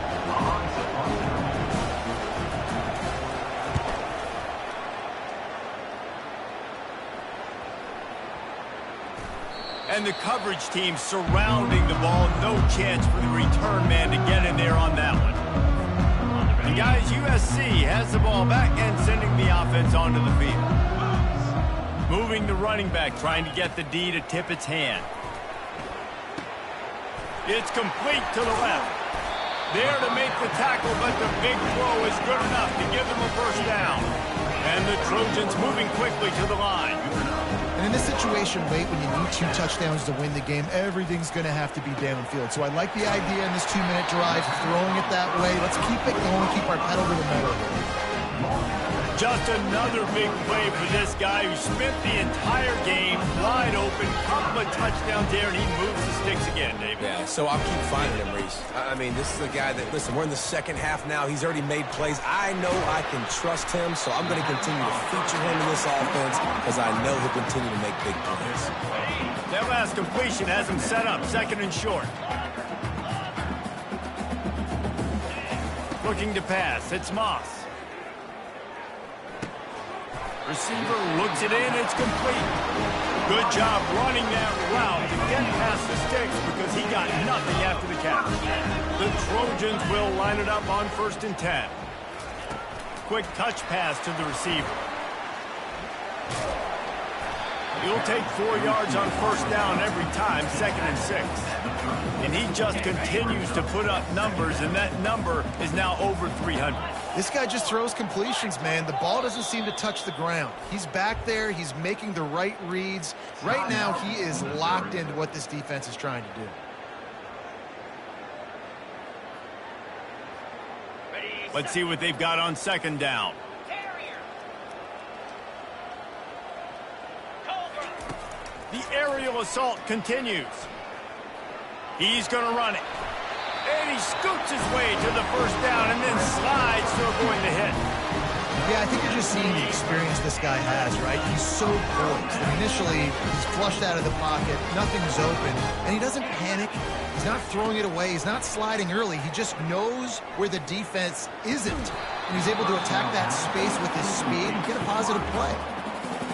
And the coverage team surrounding the ball. No chance for the return man to get in there on that one. And guys, USC has the ball back and sending the offense onto the field. Moving the running back, trying to get the D to tip its hand. It's complete to the left. There to make the tackle, but the big throw is good enough to give them a first down. And the Trojans moving quickly to the line. And in this situation, late, when you need 2 touchdowns to win the game, everything's going to have to be downfield. So I like the idea in this 2-minute drive, throwing it that way. Let's keep it going, keep our pedal to the metal. Just another big play for this guy who spent the entire game wide open. Couple of touchdowns there, and he moves the sticks again, David. Yeah, so I'll keep finding him, Reese. I mean, this is a guy that, listen, we're in the second half now. He's already made plays. I know I can trust him, so I'm going to continue to feature him in this offense because I know he'll continue to make big plays. That last completion has him set up, second and short. Looking to pass, it's Moss. Receiver looks it in, it's complete. Good job running that route to get past the sticks because he got nothing after the catch. The Trojans will line it up on 1st and 10. Quick touch pass to the receiver. He'll take 4 yards on 1st down every time, 2nd and 6. And he just continues to put up numbers, and that number is now over 300. This guy just throws completions, man. The ball doesn't seem to touch the ground. He's back there. He's making the right reads. Right now, he is locked into what this defense is trying to do. Let's see what they've got on 2nd down. The aerial assault continues. He's going to run it. And he scoots his way to the 1st down and then slides to avoid the hit. Yeah, I think you're just seeing the experience this guy has, right? He's so poised. And initially, he's flushed out of the pocket. Nothing's open. And he doesn't panic. He's not throwing it away. He's not sliding early. He just knows where the defense isn't. And he's able to attack that space with his speed and get a positive play.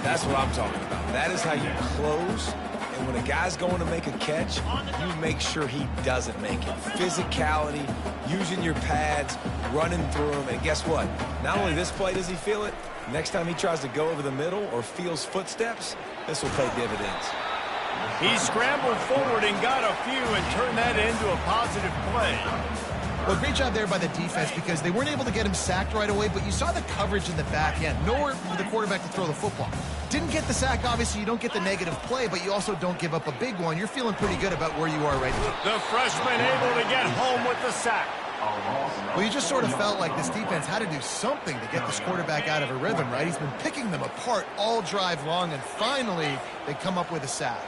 That's what I'm talking about. That is how you close. And when a guy's going to make a catch, you make sure he doesn't make it. Physicality, using your pads, running through them. And guess what? Not only this play does he feel it, next time he tries to go over the middle or feels footsteps, this will pay dividends. He scrambled forward and got a few and turned that into a positive play. Well, great job there by the defense because they weren't able to get him sacked right away, but you saw the coverage in the back end. Nowhere for the quarterback to throw the football. Didn't get the sack, obviously you don't get the negative play, but you also don't give up a big one. You're feeling pretty good about where you are right now. The freshman able to get home with the sack. Well, you just sort of felt like this defense had to do something to get this quarterback out of a rhythm, right? He's been picking them apart all drive long, and finally they come up with a sack.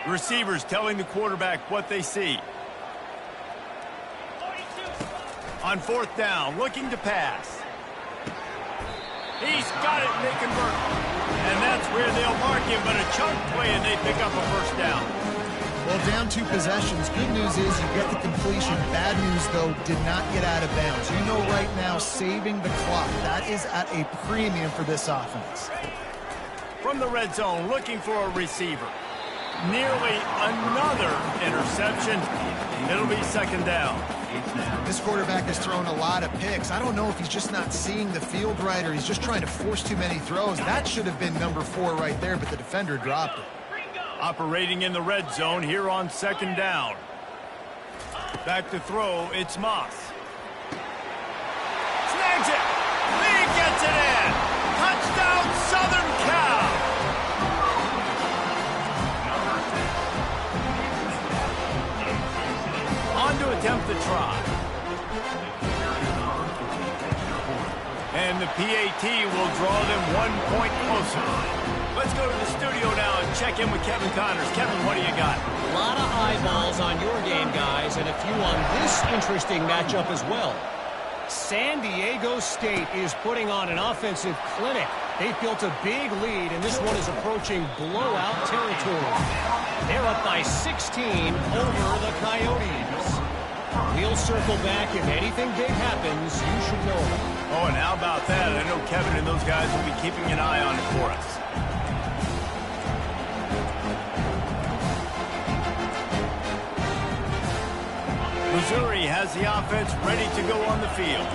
Receivers telling the quarterback what they see. On 4th down, looking to pass. He's got it, and they convert. And that's where they'll mark him, but a chunk play, and they pick up a 1st down. Well, down 2 possessions. Good news is you get the completion. Bad news, though, did not get out of bounds. You know right now, saving the clock. That is at a premium for this offense. From the red zone, looking for a receiver. Nearly another interception. It'll be 2nd down. This quarterback has thrown a lot of picks. I don't know if he's just not seeing the field right or he's just trying to force too many throws. That should have been number 4 right there, but the defender dropped it. Operating in the red zone here on 2nd down. Back to throw, it's Moss. Snags it! Lee gets it in! Touchdown, Southern Cal! On to attempt the try. And the PAT will draw them 1 point closer. Let's go to the studio now and check in with Kevin Connors. Kevin, what do you got? A lot of eyeballs on your game, guys, and a few on this interesting matchup as well. San Diego State is putting on an offensive clinic. They've built a big lead, and this one is approaching blowout territory. They're up by 16 over the Coyotes. We'll circle back. If anything big happens, you should know about it. Oh, and how about that? I know Kevin and those guys will be keeping an eye on it for us. Missouri has the offense ready to go on the field.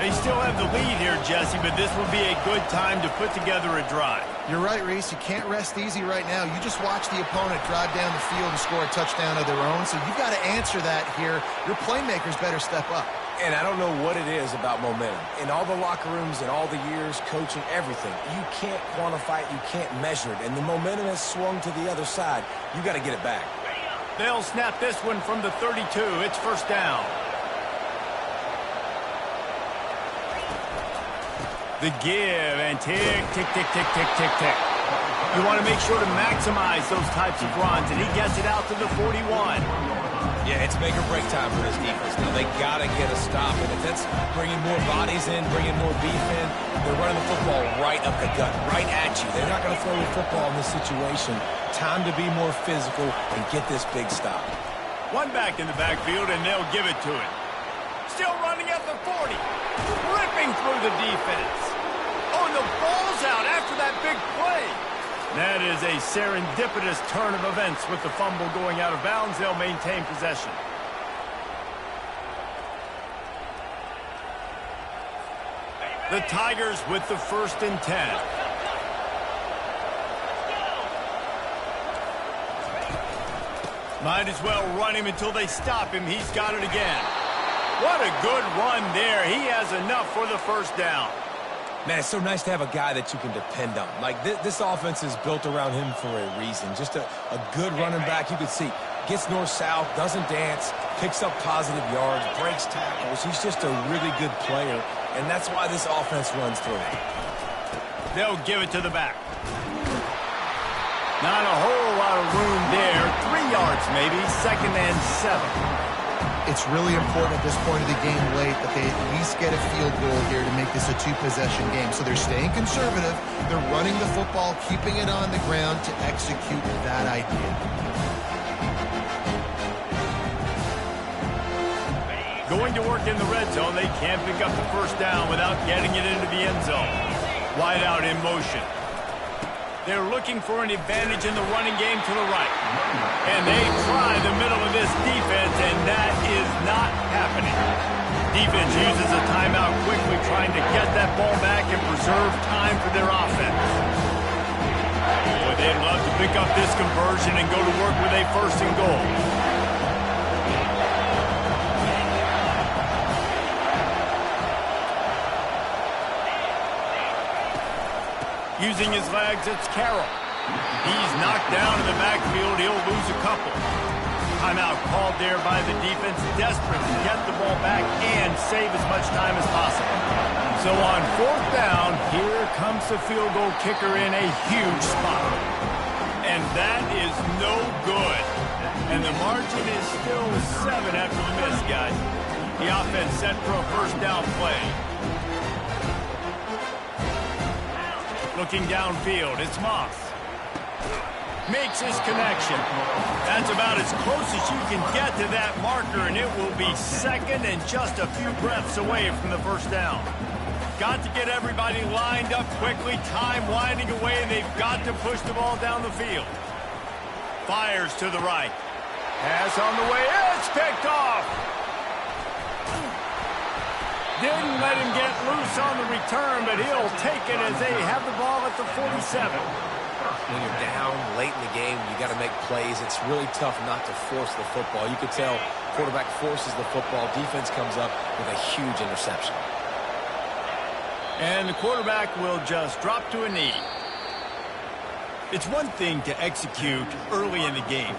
They still have the lead here, Jesse, but this will be a good time to put together a drive. You're right, Reese. You can't rest easy right now. You just watch the opponent drive down the field and score a touchdown of their own, so you've got to answer that here. Your playmakers better step up. And I don't know what it is about momentum. In all the locker rooms and all the years, coaching, everything, you can't quantify it, you can't measure it. And the momentum has swung to the other side. You got to get it back. They'll snap this one from the 32. It's first down. The give and tick, tick, tick, tick, tick, tick, tick. You want to make sure to maximize those types of runs, and he gets it out to the 41. Yeah, it's make or break time for this defense. Now, they got to get a stop. And if that's bringing more bodies in, bringing more beef in, they're running the football right up the gut, right at you. They're not going to throw the football in this situation. Time to be more physical and get this big stop. One back in the backfield, and they'll give it to him. Still running at the 40. Ripping through the defense. Oh, and the ball's out after that big play. That is a serendipitous turn of events with the fumble going out of bounds. They'll maintain possession. The Tigers with the 1st and 10. Might as well run him until they stop him. He's got it again. What a good run there. He has enough for the first down. Man, it's so nice to have a guy that you can depend on. Like, this offense is built around him for a reason. Just a good running back. You can see, gets north-south, doesn't dance, picks up positive yards, breaks tackles. He's just a really good player, and that's why this offense runs through him. They'll give it to the back. Not a whole lot of room there. 3 yards maybe, 2nd and 7. It's really important at this point of the game late that they at least get a field goal here to make this a 2-possession game. So they're staying conservative. They're running the football, keeping it on the ground to execute that idea. Going to work in the red zone. They can't pick up the first down without getting it into the end zone. Wide out in motion. They're looking for an advantage in the running game to the right. And they try the middle of this defense, and that is not happening. Defense uses a timeout quickly, trying to get that ball back and preserve time for their offense. Boy, they'd love to pick up this conversion and go to work with a 1st and goal. Using his legs, it's Carroll. He's knocked down in the backfield. He'll lose a couple. Timeout called there by the defense, desperate to get the ball back and save as much time as possible. So on 4th down, here comes the field goal kicker in a huge spot. And that is no good. And the margin is still 7 after the miss, guys. The offense set for a 1st down play. Looking downfield, it's Moss. Makes his connection. That's about as close as you can get to that marker, and it will be 2nd and just a few breaths away from the 1st down. Got to get everybody lined up quickly, time winding away, and they've got to push the ball down the field. Fires to the right. Pass on the way, it's picked off. Didn't let him get loose on the return, but he'll take it as they have the ball at the 47. when you're down late in the game, you got to make plays. It's really tough not to force the football. You could tell quarterback forces the football. Defense comes up with a huge interception. And the quarterback will just drop to a knee. It's one thing to execute early in the game.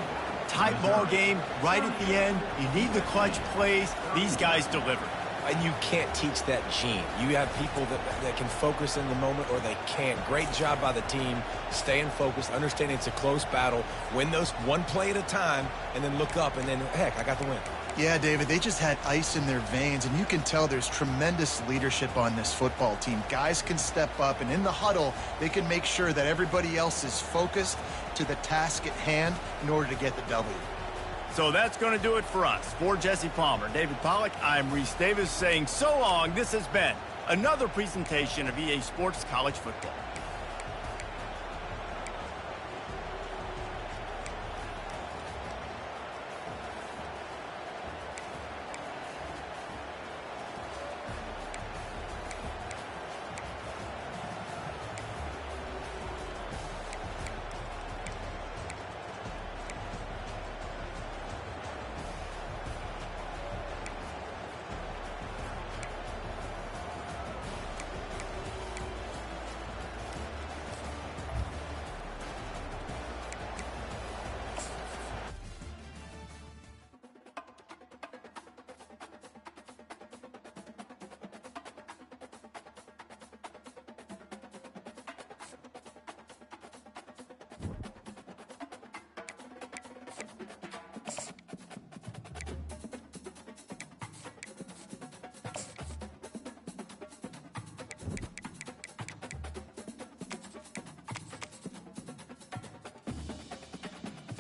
Tight ball game, right at the end. You need the clutch plays. These guys deliver. And you can't teach that gene. You have people that can focus in the moment or they can't. Great job by the team, staying focused, understanding it's a close battle, win those one play at a time, and then look up, and then, heck, I got the win. Yeah, David, they just had ice in their veins, and you can tell there's tremendous leadership on this football team. Guys can step up, and in the huddle, they can make sure that everybody else is focused to the task at hand in order to get the W. So that's going to do it for us. For Jesse Palmer, David Pollack, I'm Reese Davis saying so long. This has been another presentation of EA Sports College Football.